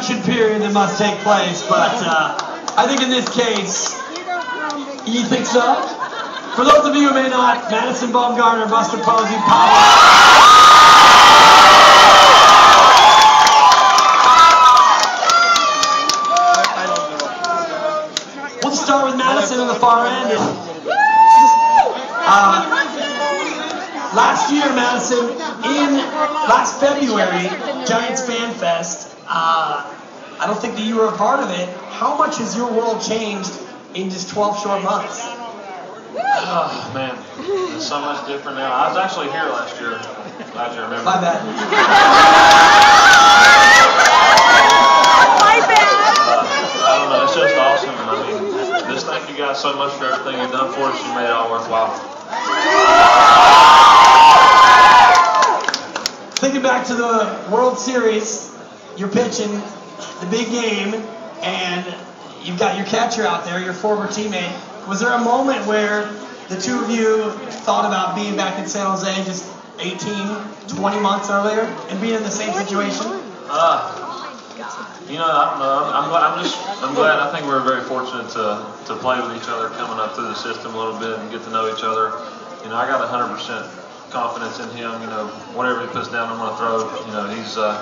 induction period that must take place, but I think in this case, you think so? For those of you who may not, Madison Bumgarner, Buster Posey, We'll start with Madison on the far end. Last year, Madison, last February, Giants Fan Fest, I don't think that you were a part of it. How much has your world changed in just 12 short months? Oh, man, it's so much different now. I was actually here last year. Glad you remember. My bad. I don't know, it's just awesome. I mean, just thank you guys so much for everything you've done for us. You made it all worthwhile. Thinking back to the World Series, you're pitching the big game, and you've got your catcher out there, your former teammate. Was there a moment where the two of you thought about being back in San Jose just 18, 20 months earlier and being in the same situation? You know, I don't know. I'm glad. I think we're very fortunate to play with each other, coming up through the system a little bit and get to know each other. You know, I got 100% confidence in him. You know, whatever he puts down, I'm going to throw. You know, he's the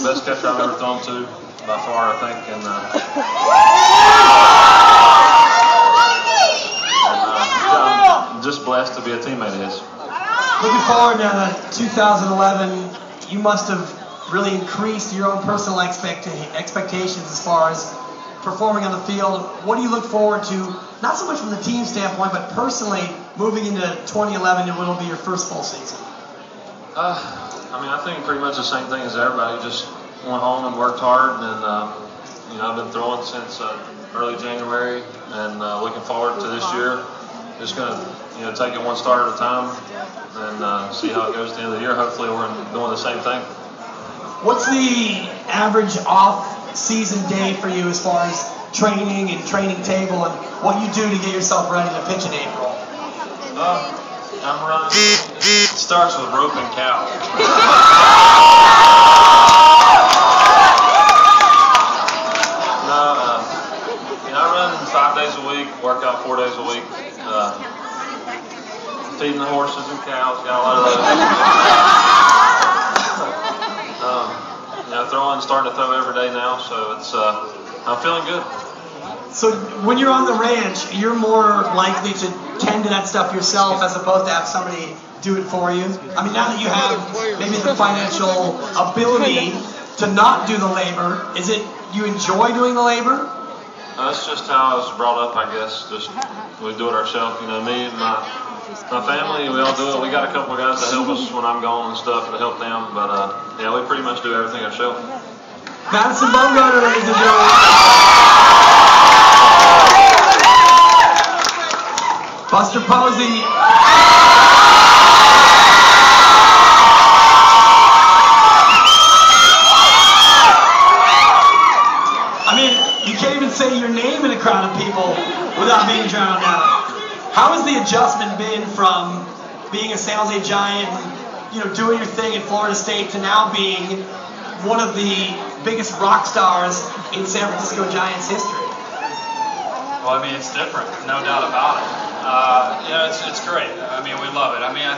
best catcher I've ever thrown to by far, I think. And I'm just blessed to be a teammate of his. Looking forward to 2011, you must have really increased your own personal expectations as far as performing on the field. What do you look forward to, not so much from the team standpoint, but personally moving into 2011 and what will be your first full season? I mean, I think pretty much the same thing as everybody. Just went home and worked hard, and you know, I've been throwing since early January, and looking forward to this year. Just gonna, you know, take it one start at a time and see how it goes at the end of the year. Hopefully, we're doing the same thing. What's the average off-season day for you as far as training and training table and what you do to get yourself ready to pitch in April? I'm running. It starts with rope and cow. You know, I run 5 days a week, work out 4 days a week. Feeding the horses and cows, got a lot of those. You know, starting to throw every day now, so it's I'm feeling good. So when you're on the ranch, you're more likely to tend to that stuff yourself as opposed to have somebody do it for you? I mean, now that you have maybe the financial ability to not do the labor, is it you enjoy doing the labor? That's just how I was brought up, I guess. Just we do it ourselves. You know, me and my family, we all do it. We got a couple of guys that help us when I'm gone and stuff to help them, but yeah, we pretty much do everything ourselves. Madison Bumgarner, ladies and gentlemen. Buster Posey. I mean, you can't even say your name in a crowd of people without being drowned out. How has the adjustment been from being a San Jose Giant, you know, doing your thing in Florida State to now being one of the biggest rock stars in San Francisco Giants history? Well, I mean, it's different, no doubt about it. Yeah, it's great. I mean, we love it. I mean,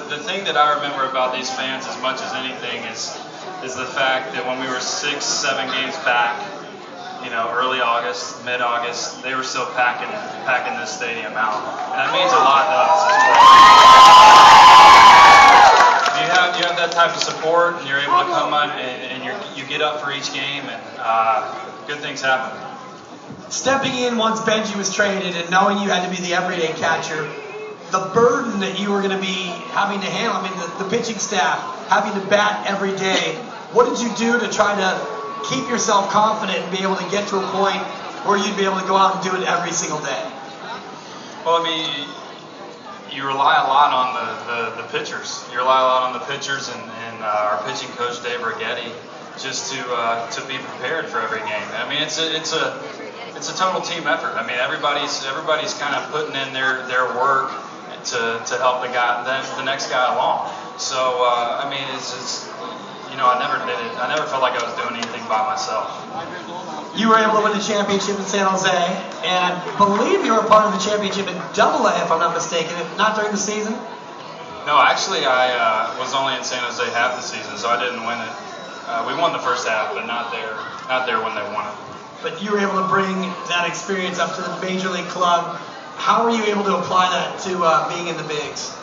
the thing that I remember about these fans as much as anything is the fact that when we were 6-7 games back, you know, early August, mid-August, they were still packing this stadium out. And that means a lot to us as well. You have that type of support, and you're able to come on and you get up for each game, and good things happen. Stepping in once Benji was traded and knowing you had to be the everyday catcher, the burden that you were going to be having to handle, I mean, the pitching staff, having to bat every day, what did you do to try to keep yourself confident and be able to get to a point where you'd be able to go out and do it every single day? Well, I mean, you rely a lot on the pitchers. You rely a lot on the pitchers and our pitching coach, Dave Rigetti, just to be prepared for every game. I mean, it's a total team effort. I mean, everybody's kind of putting in their work to help the next guy along. So I mean, I never did it. I never felt like I was doing anything by myself. You were able to win the championship in San Jose, and I believe you were a part of the championship in Double-A, if I'm not mistaken, if not during the season. No, actually, I was only in San Jose half the season, so I didn't win it. We won the first half, but not there when they won it. But you were able to bring that experience up to the major league club. How were you able to apply that to being in the bigs?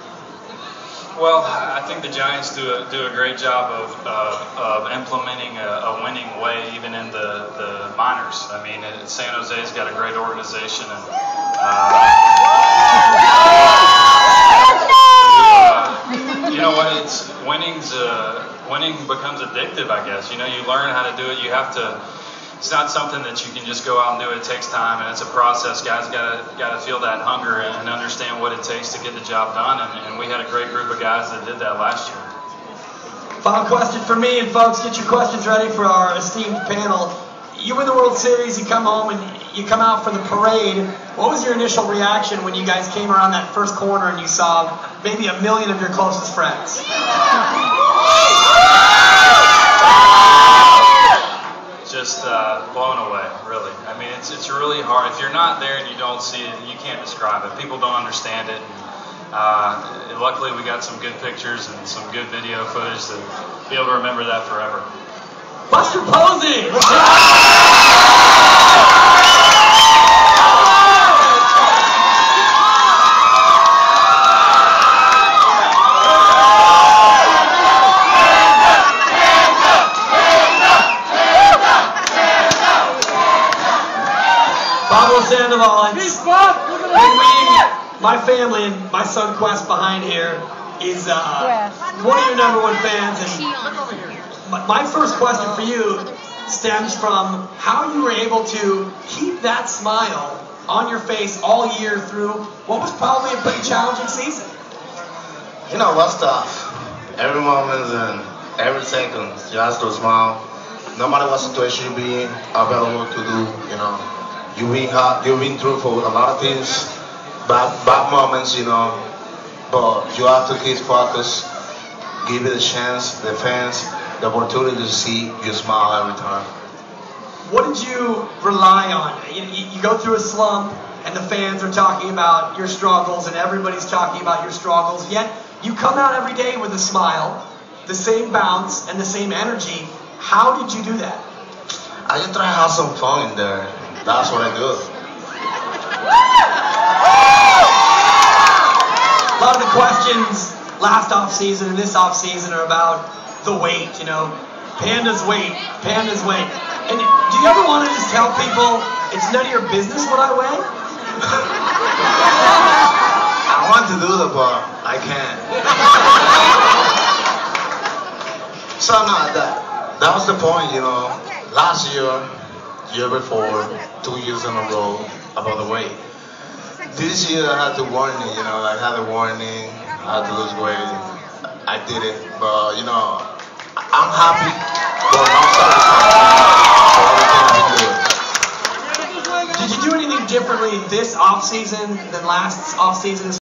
Well, I think the Giants do a great job of implementing a winning way even in the minors. I mean, San Jose's got a great organization, and you know what? Winning becomes addictive, I guess. You learn how to do it. You have to. It's not something that you can just go out and do. It takes time, and it's a process. Guys got to feel that hunger and understand what it takes to get the job done. And we had a great group of guys that did that last year. Final question for me, and folks, get your questions ready for our esteemed panel. You win the World Series, you come home, and you come out for the parade. What was your initial reaction when you guys came around that first corner and you saw maybe 1 million of your closest friends? Just blown away, really. I mean, it's really hard. If you're not there and you don't see it, you can't describe it. People don't understand it. Luckily, we got some good pictures and some good video footage to be able to remember that forever. Buster Posey! Pablo Sandoval, my family and my son Quest behind here is one of your #1 fans. And my first question for you stems from how you were able to keep that smile on your face all year through what was probably a pretty challenging season. What's tough? Every moment and every second, you have to smile. No matter what situation you be in, available to do, You've been through for a lot of things, bad moments, but you have to keep focused, give it a chance, the fans, the opportunity to see you smile every time. What did you rely on? You go through a slump, and the fans are talking about your struggles, and everybody's talking about your struggles, yet you come out every day with a smile, the same bounce, and the same energy. How did you do that? I just try to have some fun in there. That's what I do. A lot of the questions last offseason and this offseason are about the weight, Panda's weight. And do you ever want to just tell people it's none of your business what I weigh? I want to do that, but I can't. So no, that was the point, Last year before, 2 years in a row about the weight. This year I had the warning, I had a warning, I had to lose weight. I did it, but I'm happy, but not satisfied. Did you do anything differently this offseason than last offseason?